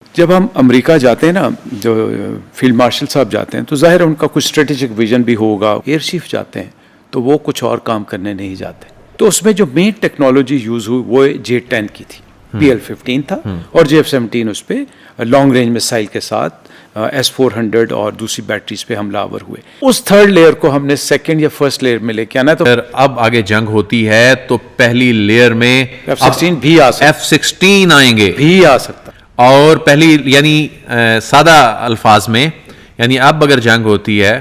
جب ہم امریکہ جاتے ہیں نا، جو فیلڈ مارشل صاحب جاتے ہیں تو ظاہر ہے ان کا کچھ اسٹریٹجک ویژن بھی ہوگا. ایئر چیف جاتے ہیں تو وہ کچھ اور کام کرنے نہیں جاتے. تو اس میں جو مین ٹیکنالوجی یوز ہوئی وہ J-10 کی تھی. PL-15 تھا اور JF-17 اس پہ لانگ رینج میسائل کے ساتھ S-400 اور دوسری بیٹریز پہ حملہ آور ہوئے. اس تھرڈ لیئر کو ہم نے سیکنڈ یا فرسٹ لیئر میں لے کے آنا. تو اب آگے جنگ ہوتی ہے تو پہلی لیئر میں F-16 بھی آ سکتا F-16 آئیں گے بھی آ سکتا اور پہلی یعنی سادہ الفاظ میں یعنی اب اگر جنگ ہوتی ہے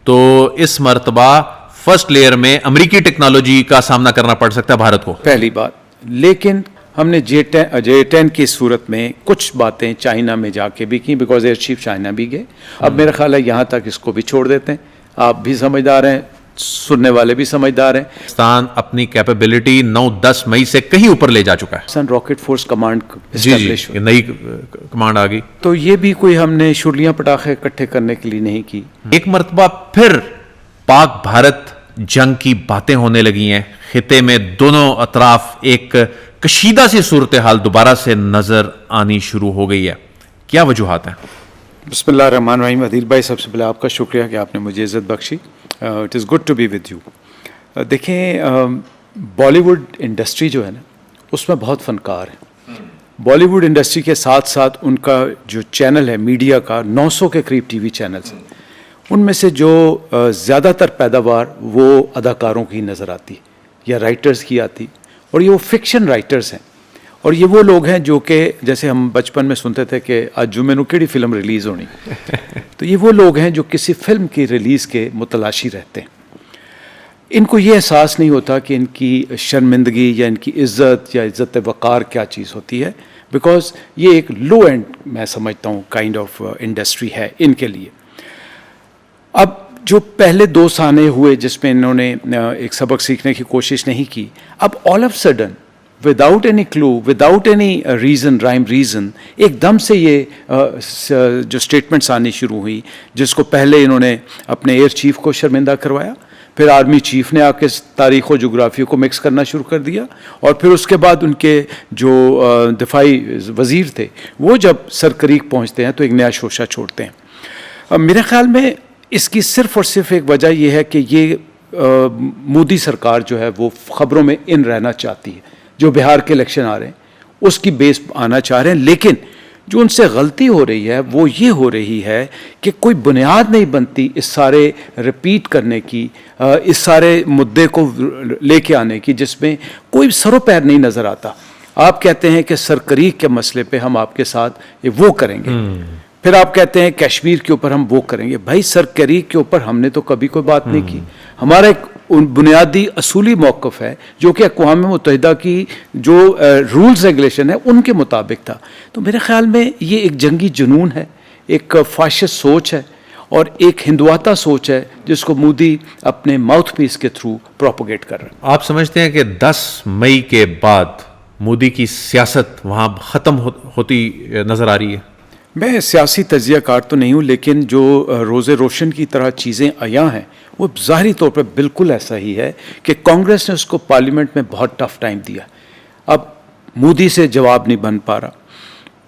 تو اس مرتبہ فرسٹ لیئر میں امریکی ٹیکنالوجی کا سامنا کرنا پڑ سکتا ہے بھارت کو. پہلی بات. لیکن ہم نے J-10 کی صورت میں کچھ باتیں چائنا میں جا کے بھی کی، بیکاز ایئر چیف چائنا بھی گئے. اب میرا خیال ہے یہاں تک اس کو بھی چھوڑ دیتے ہیں. آپ بھی سمجھدار ہیں، سننے والے بھی سمجھدار ہیں. پاکستان اپنی کیپیبلٹی 9-10 مئی سے کہیں اوپر لے جا چکا ہے. سن راکٹ فورس کمانڈ جی نئی کمانڈ آ گئی. تو یہ بھی کوئی ہم نے شرلیاں پٹاخے اکٹھے کرنے کے لیے نہیں کی. ایک مرتبہ پھر پاک بھارت جنگ کی باتیں ہونے لگی ہیں. خطے میں دونوں اطراف ایک کشیدہ سی صورتحال دوبارہ سے نظر آنی شروع ہو گئی ہے. کیا وجوہات ہیں؟ بسم اللہ الرحمن الرحیم. عدیل بھائی، سب سے پہلے آپ کا شکریہ کہ آپ نے مجھے عزت بخشی. It is good to be with you. دیکھیں، بالی ووڈ انڈسٹری جو ہے نا اس میں بہت فنکار ہیں. بالی ووڈ انڈسٹری کے ساتھ ساتھ ان کا جو چینل ہے میڈیا کا 900 کے قریب ٹی وی چینلز ہیں. ان میں سے جو زیادہ تر پیداوار وہ اداکاروں کی نظر آتی یا رائٹرز کی آتی، اور یہ وہ فکشن رائٹرز ہیں. اور یہ وہ لوگ ہیں جو کہ جیسے ہم بچپن میں سنتے تھے کہ آج جمعے نو کیڑی فلم ریلیز ہونی، تو یہ وہ لوگ ہیں جو کسی فلم کی ریلیز کے متلاشی رہتے ہیں. ان کو یہ احساس نہیں ہوتا کہ ان کی شرمندگی یا ان کی عزت یا عزت وقار کیا چیز ہوتی ہے، بیکاز یہ ایک لو اینڈ میں سمجھتا ہوں کائنڈ آف انڈسٹری ہے ان کے لیے. اب جو پہلے 2 سانے ہوئے جس میں انہوں نے ایک سبق سیکھنے کی کوشش نہیں کی، اب all of sudden without any clue, without any reason, rhyme reason, ایک دم سے یہ جو اسٹیٹمنٹس آنی شروع ہوئی، جس کو پہلے انہوں نے اپنے ایئر چیف کو شرمندہ کروایا، پھر آرمی چیف نے آ کے تاریخ و جغرافیہ کو مکس کرنا شروع کر دیا، اور پھر اس کے بعد ان کے جو دفاعی وزیر تھے وہ جب سرکریک پہنچتے ہیں تو ایک نیا شوشہ چھوڑتے ہیں. اب میرے خیال میں اس کی صرف اور صرف ایک وجہ یہ ہے کہ یہ مودی سرکار جو ہے وہ خبروں میں ان رہنا چاہتی ہے. جو بہار کے الیکشن آ رہے ہیں اس کی بیس آنا چاہ رہے ہیں، لیکن جو ان سے غلطی ہو رہی ہے وہ یہ ہو رہی ہے کہ کوئی بنیاد نہیں بنتی اس سارے ریپیٹ کرنے کی، اس سارے مدعے کو لے کے آنے کی، جس میں کوئی سر و پیر نہیں نظر آتا. آپ کہتے ہیں کہ سرکریک کے مسئلے پہ ہم آپ کے ساتھ وہ کریں گے، پھر آپ کہتے ہیں کشمیر کے اوپر ہم وہ کریں گے. بھائی سرکریک کے اوپر ہم نے تو کبھی کوئی بات نہیں کی. ہمارا ایک بنیادی اصولی موقف ہے جو کہ اقوام متحدہ کی جو رولز ریگولیشن ہے ان کے مطابق تھا. تو میرے خیال میں یہ ایک جنگی جنون ہے، ایک فاشسٹ سوچ ہے اور ایک ہندواتا سوچ ہے جس کو مودی اپنے ماؤتھ پیس کے تھرو پروپوگیٹ کر رہے ہیں. آپ سمجھتے ہیں کہ 10 مئی کے بعد مودی کی سیاست وہاں ختم ہوتی نظر آ رہی ہے؟ میں سیاسی تجزیہ کار تو نہیں ہوں، لیکن جو روز روشن کی طرح چیزیں عیاں ہیں وہ ظاہری طور پہ بالکل ایسا ہی ہے کہ کانگریس نے اس کو پارلیمنٹ میں بہت ٹف ٹائم دیا. اب مودی سے جواب نہیں بن پا رہا.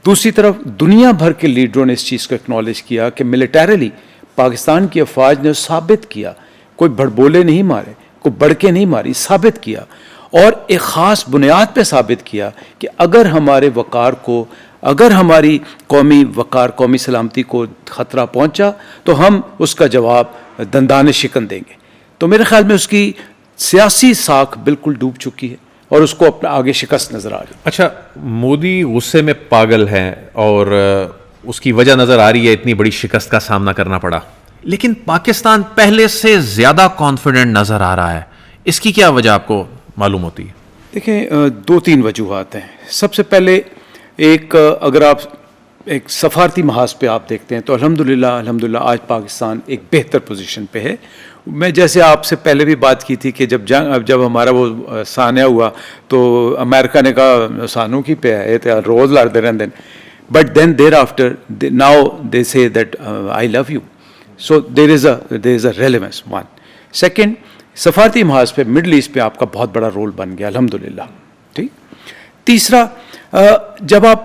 دوسری طرف دنیا بھر کے لیڈروں نے اس چیز کو اکنالج کیا کہ ملیٹریلی پاکستان کی افواج نے ثابت کیا، کوئی بڑبولے نہیں مارے، کوئی بڑکے نہیں ماری، ثابت کیا، اور ایک خاص بنیاد پہ ثابت کیا کہ اگر ہمارے وقار کو، اگر ہماری قومی وقار، قومی سلامتی کو خطرہ پہنچا تو ہم اس کا جواب دندان شکن دیں گے. تو میرے خیال میں اس کی سیاسی ساکھ بالکل ڈوب چکی ہے اور اس کو اپنا آگے شکست نظر آ رہی ہے. اچھا، مودی غصے میں پاگل ہے اور اس کی وجہ نظر آ رہی ہے اتنی بڑی شکست کا سامنا کرنا پڑا، لیکن پاکستان پہلے سے زیادہ کانفیڈنٹ نظر آ رہا ہے. اس کی کیا وجہ آپ کو معلوم ہوتی ہے؟ دیکھیں، 2-3 وجوہات ہیں. سب سے پہلے ایک اگر آپ ایک سفارتی محاذ پہ آپ دیکھتے ہیں تو الحمدللہ آج پاکستان ایک بہتر پوزیشن پہ ہے. میں جیسے آپ سے پہلے بھی بات کی تھی کہ جب ہمارا وہ سانحہ ہوا تو امریکہ نے کہا سانوں کی پہ ہے تو روز لڑتے رہتے ہیں، but then there after now they say that I love you. So there is a relevance. One. Second, سفارتی محاذ پہ مڈل ایسٹ پہ آپ کا بہت بڑا رول بن گیا الحمدللہ. ٹھیک. تیسرا، جب آپ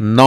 9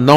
9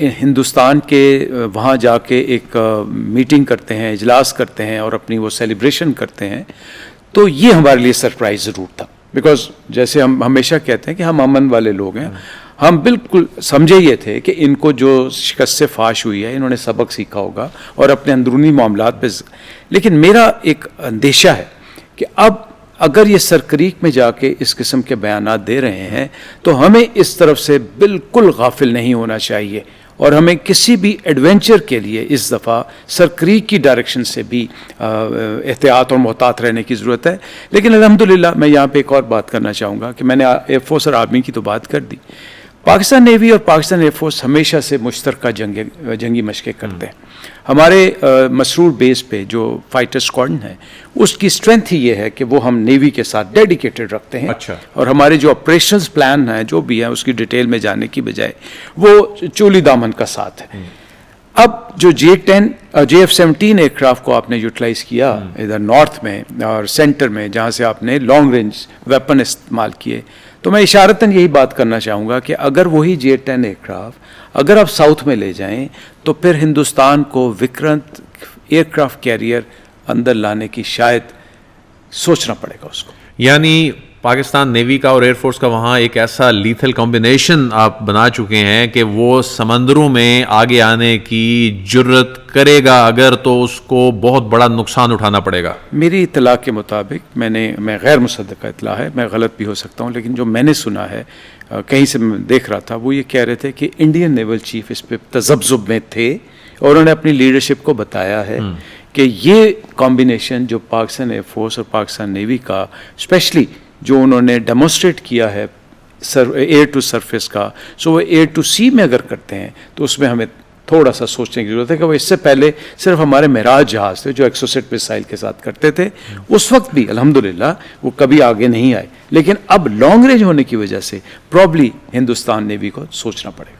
ہندوستان کے وہاں جا کے ایک میٹنگ کرتے ہیں, اجلاس کرتے ہیں اور اپنی وہ سیلیبریشن کرتے ہیں, تو یہ ہمارے لیے سرپرائز ضرور تھا. بیکاز جیسے ہم ہمیشہ کہتے ہیں کہ ہم امن والے لوگ ہیں, ہم بالکل سمجھے یہ تھے کہ ان کو جو شکست سے فاش ہوئی ہے انہوں نے سبق سیکھا ہوگا اور اپنے اندرونی معاملات پہ. لیکن میرا ایک اندیشہ ہے کہ اب اگر یہ سرکریک میں جا کے اس قسم کے بیانات دے رہے ہیں تو ہمیں اس طرف سے بالکل غافل نہیں ہونا چاہیے, اور ہمیں کسی بھی ایڈونچر کے لیے اس دفعہ سرکریک کی ڈائریکشن سے بھی احتیاط اور محتاط رہنے کی ضرورت ہے. لیکن الحمدللہ میں یہاں پہ ایک اور بات کرنا چاہوں گا کہ میں نے ایئر فورس اور آرمی کی تو بات کر دی. پاکستان نیوی اور پاکستان ایئر فورس ہمیشہ سے مشترکہ جنگی مشقیں کرتے ہیں. ہمارے مسرور بیس پہ جو فائٹر اسکواڈن ہے اس کی اسٹرینتھ ہی یہ ہے کہ وہ ہم نیوی کے ساتھ ڈیڈیکیٹڈ رکھتے ہیں. اچھا. اور ہمارے جو آپریشنز پلان ہیں جو بھی ہیں اس کی ڈیٹیل میں جانے کی بجائے وہ چولی دامن کا ساتھ ہے. اب جو JF-17 ایئر کرافٹ کو آپ نے یوٹیلائز کیا ادھر نارتھ میں اور سینٹر میں جہاں سے آپ نے لانگ رینج ویپن استعمال کیے, تو میں اشارتاً یہی بات کرنا چاہوں گا کہ اگر وہی J-10 ایئر کرافٹ اگر آپ ساؤتھ میں لے جائیں تو پھر ہندوستان کو وکرانت ایئر کرافٹ کیریئر اندر لانے کی شاید سوچنا پڑے گا اس کو. یعنی پاکستان نیوی کا اور ایئر فورس کا وہاں ایک ایسا لیتھل کمبینیشن آپ بنا چکے ہیں کہ وہ سمندروں میں آگے آنے کی جرت کرے گا اگر تو اس کو بہت بڑا نقصان اٹھانا پڑے گا. میری اطلاع کے مطابق میں غیر مصدقہ اطلاع ہے, میں غلط بھی ہو سکتا ہوں, لیکن جو میں نے سنا ہے کہیں سے میں دیکھ رہا تھا وہ یہ کہہ رہے تھے کہ انڈین نیول چیف اس پہ تذبذب میں تھے اور انہوں نے اپنی لیڈرشپ کو بتایا ہے کہ یہ کمبینیشن جو پاکستان ایئر فورس اور پاکستان نیوی کا اسپیشلی جو انہوں نے ڈیمونسٹریٹ کیا ہے ایئر ٹو سرفیس کا, سو وہ ایئر ٹو سی میں اگر کرتے ہیں تو اس میں ہمیں تھوڑا سا سوچنے کی ضرورت ہے کہ وہ اس سے پہلے صرف ہمارے معراج جہاز تھے جو 160 میزائل کے ساتھ کرتے تھے, اس وقت بھی الحمدللہ وہ کبھی آگے نہیں آئے. لیکن اب لانگ رینج ہونے کی وجہ سے پرابلی ہندوستان نیوی کو سوچنا پڑے گا.